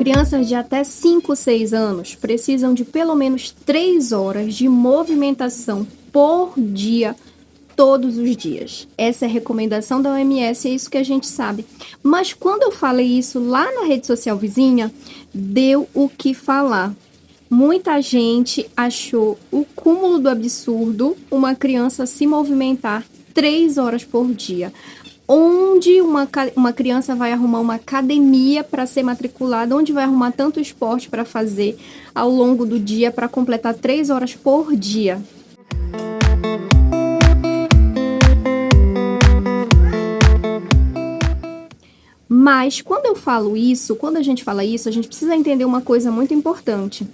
Crianças de até 5, 6 anos precisam de pelo menos 3 horas de movimentação por dia, todos os dias. Essa é a recomendação da OMS, é isso que a gente sabe. Mas quando eu falei isso lá na rede social vizinha, deu o que falar. Muita gente achou o cúmulo do absurdo uma criança se movimentar 3 horas por dia. Onde uma criança vai arrumar uma academia para ser matriculada, onde vai arrumar tanto esporte para fazer ao longo do dia para completar 3 horas por dia. Mas quando a gente fala isso, a gente precisa entender uma coisa muito importante.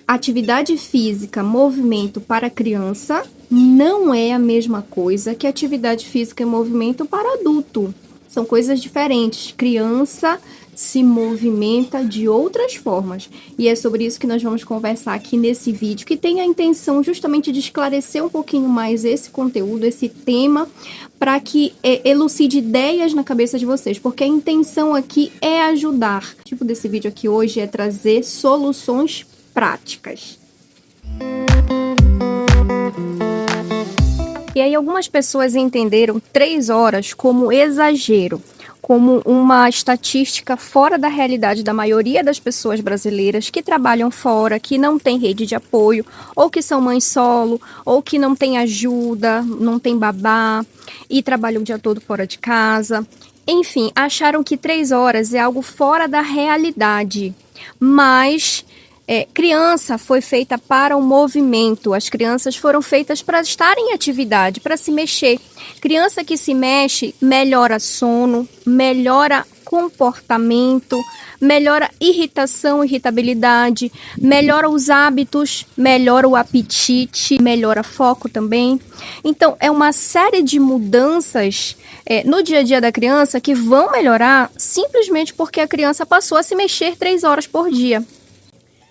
Atividade física, movimento para criança não é a mesma coisa que atividade física e movimento para adulto. São coisas diferentes. Criança se movimenta de outras formas. E é sobre isso que nós vamos conversar aqui nesse vídeo, que tem a intenção justamente de esclarecer um pouquinho mais esse conteúdo, esse tema, para que elucide ideias na cabeça de vocês, porque a intenção aqui é ajudar. O objetivo desse vídeo aqui hoje é trazer soluções práticas. E aí algumas pessoas entenderam 3 horas como exagero, como uma estatística fora da realidade da maioria das pessoas brasileiras que trabalham fora, que não tem rede de apoio, ou que são mães solo, ou que não tem ajuda, não tem babá, e trabalham o dia todo fora de casa. Enfim, acharam que 3 horas é algo fora da realidade, mas criança foi feita para o movimento, as crianças foram feitas para estar em atividade, para se mexer. Criança que se mexe melhora sono, melhora comportamento, melhora irritação, irritabilidade, melhora os hábitos, melhora o apetite, melhora foco também. Então, é uma série de mudanças no dia a dia da criança que vão melhorar simplesmente porque a criança passou a se mexer 3 horas por dia.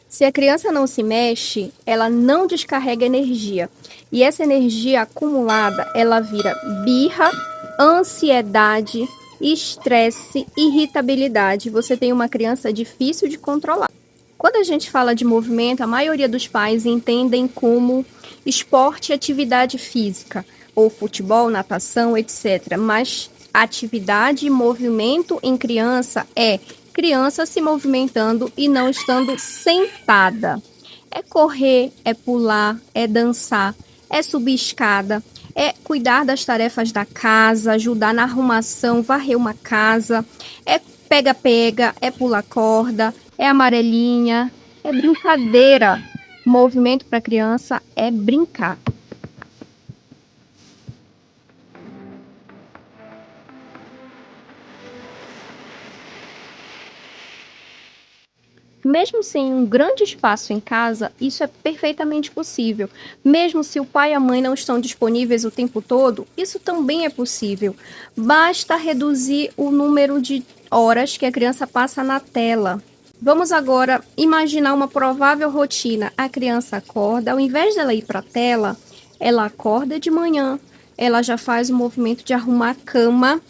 Se a criança não se mexe, ela não descarrega energia. E essa energia acumulada, ela vira birra, ansiedade, estresse, irritabilidade. Você tem uma criança difícil de controlar. Quando a gente fala de movimento, a maioria dos pais entendem como esporte e atividade física, ou futebol, natação, etc. Mas atividade e movimento em criança é criança se movimentando e não estando sentada. É correr, é pular, é dançar, é subir escada, é cuidar das tarefas da casa, ajudar na arrumação, varrer uma casa, é pega-pega, é pular corda, é amarelinha, é brincadeira. Movimento para criança é brincar. Mesmo sem um grande espaço em casa, isso é perfeitamente possível. Mesmo se o pai e a mãe não estão disponíveis o tempo todo, isso também é possível. Basta reduzir o número de horas que a criança passa na tela. Vamos agora imaginar uma provável rotina. A criança acorda, ao invés dela ir para a tela, ela acorda de manhã, ela já faz o movimento de arrumar a cama.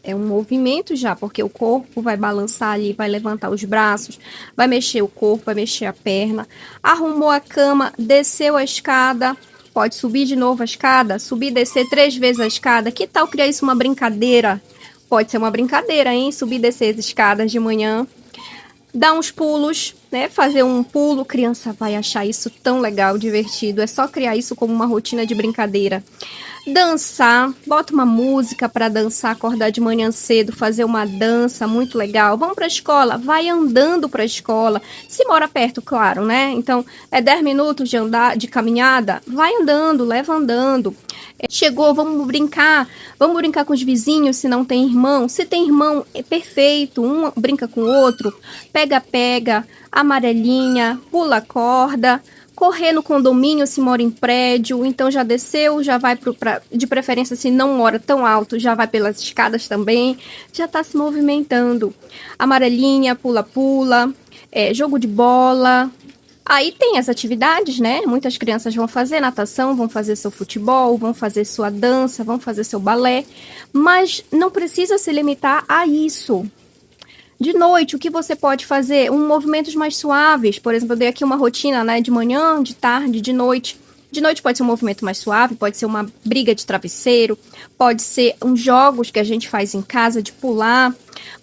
É um movimento já, porque o corpo vai balançar ali, vai levantar os braços, vai mexer o corpo, vai mexer a perna. Arrumou a cama, desceu a escada, pode subir de novo a escada, subir e descer 3 vezes a escada. Que tal criar isso uma brincadeira? Pode ser uma brincadeira, hein? Subir e descer as escadas de manhã. Dar uns pulos, né? Fazer um pulo, criança vai achar isso tão legal, divertido. É só criar isso como uma rotina de brincadeira. Dançar, bota uma música para dançar, acordar de manhã cedo, fazer uma dança muito legal. Vamos para a escola, vai andando para a escola. Se mora perto, claro, né? Então, é 10 minutos de caminhada, vai andando, leva andando. Chegou, vamos brincar com os vizinhos se não tem irmão. Se tem irmão, é perfeito, um brinca com o outro, pega-pega, amarelinha, pula corda. Correr no condomínio se mora em prédio, então já desceu, já vai de preferência se não mora tão alto, já vai pelas escadas também, já está se movimentando. Amarelinha, pula-pula, jogo de bola. Aí tem as atividades, né? Muitas crianças vão fazer natação, vão fazer seu futebol, vão fazer sua dança, vão fazer seu balé, mas não precisa se limitar a isso. De noite, o que você pode fazer? Movimentos mais suaves. Por exemplo, eu dei aqui uma rotina, né? De manhã, de tarde, de noite. De noite pode ser um movimento mais suave, pode ser uma briga de travesseiro, pode ser uns jogos que a gente faz em casa de pular.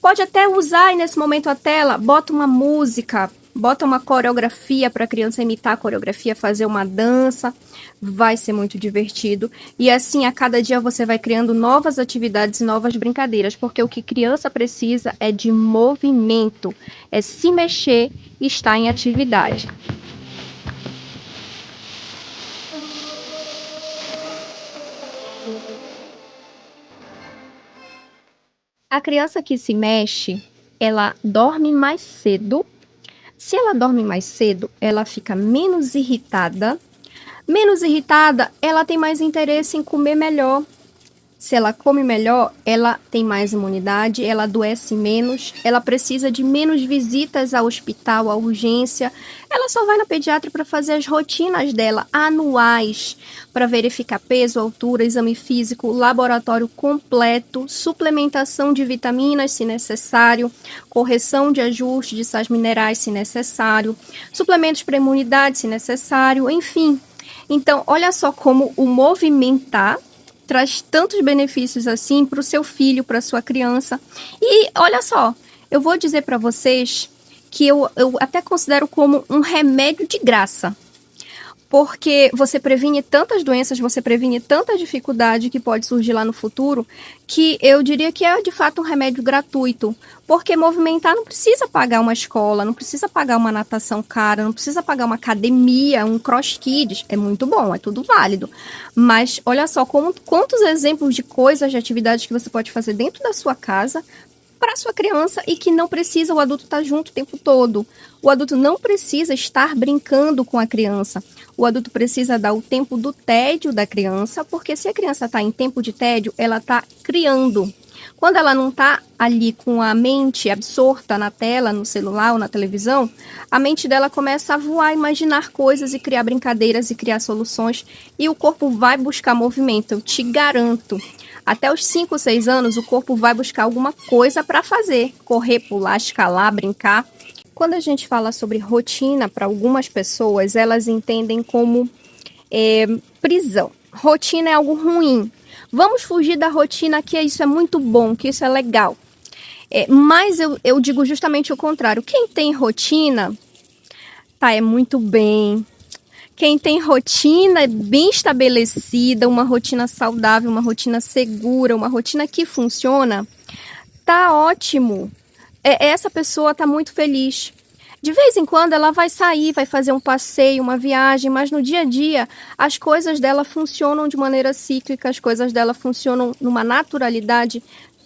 Pode até usar aí nesse momento a tela, bota uma música, bota uma coreografia para a criança imitar a coreografia, fazer uma dança. Vai ser muito divertido. E assim, a cada dia você vai criando novas atividades e novas brincadeiras, porque o que criança precisa é de movimento, é se mexer e estar em atividade. A criança que se mexe, ela dorme mais cedo. Se ela dorme mais cedo, ela fica menos irritada. Menos irritada, ela tem mais interesse em comer melhor. Se ela come melhor, ela tem mais imunidade, ela adoece menos, ela precisa de menos visitas ao hospital, à urgência. Ela só vai na pediatra para fazer as rotinas dela anuais, para verificar peso, altura, exame físico, laboratório completo, suplementação de vitaminas, se necessário, correção de ajuste de sais minerais, se necessário, suplementos para imunidade, se necessário, enfim. Então, olha só como o movimentar traz tantos benefícios assim para o seu filho, para a sua criança. E olha só, eu vou dizer para vocês que eu até considero como um remédio de graça. Porque você previne tantas doenças, você previne tanta dificuldade que pode surgir lá no futuro, que eu diria que é de fato um remédio gratuito. Porque movimentar não precisa pagar uma escola, não precisa pagar uma natação cara, não precisa pagar uma academia, um cross kids. É muito bom, é tudo válido. Mas olha só quantos exemplos de coisas, de atividades que você pode fazer dentro da sua casa para sua criança e que não precisa o adulto estar junto o tempo todo. O adulto não precisa estar brincando com a criança. O adulto precisa dar o tempo do tédio da criança, porque se a criança está em tempo de tédio, ela está criando. Quando ela não está ali com a mente absorta na tela, no celular ou na televisão, a mente dela começa a voar, imaginar coisas e criar brincadeiras e criar soluções, e o corpo vai buscar movimento, eu te garanto. Até os 5, 6 anos, o corpo vai buscar alguma coisa para fazer. Correr, pular, escalar, brincar. Quando a gente fala sobre rotina, para algumas pessoas, elas entendem como prisão. Rotina é algo ruim. Vamos fugir da rotina, que isso é muito bom, que isso é legal. Mas eu digo justamente o contrário. Quem tem rotina, é muito bem. Quem tem rotina bem estabelecida, uma rotina saudável, uma rotina segura, uma rotina que funciona, tá ótimo. Essa pessoa tá muito feliz. De vez em quando ela vai sair, vai fazer um passeio, uma viagem, mas no dia a dia as coisas dela funcionam de maneira cíclica, as coisas dela funcionam numa naturalidade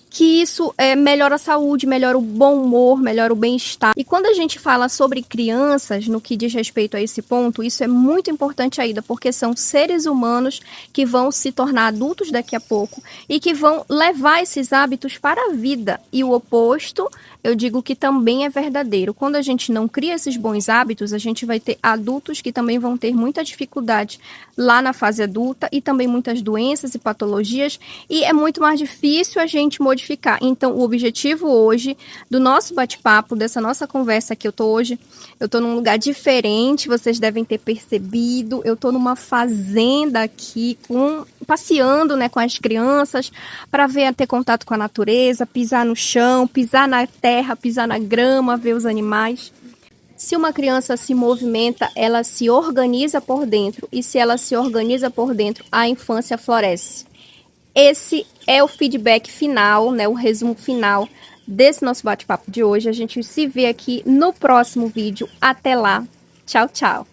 que isso melhora a saúde, melhora o bom humor, melhora o bem-estar. E quando a gente fala sobre crianças, no que diz respeito a esse ponto, isso é muito importante ainda, porque são seres humanos que vão se tornar adultos daqui a pouco e que vão levar esses hábitos para a vida. E o oposto, eu digo que também é verdadeiro. Quando a gente não cria esses bons hábitos, a gente vai ter adultos que também vão ter muita dificuldade lá na fase adulta e também muitas doenças e patologias, e é muito mais difícil a gente modificar. Então, o objetivo hoje do nosso bate-papo, dessa nossa conversa que eu tô hoje, eu tô num lugar diferente, vocês devem ter percebido, eu tô numa fazenda aqui, passeando, né, com as crianças, para ter contato com a natureza, pisar no chão, pisar na terra, pisar na grama, ver os animais. Se uma criança se movimenta, ela se organiza por dentro, e se ela se organiza por dentro, a infância floresce. Esse é o feedback final, né, o resumo final desse nosso bate-papo de hoje. A gente se vê aqui no próximo vídeo. Até lá. Tchau, tchau.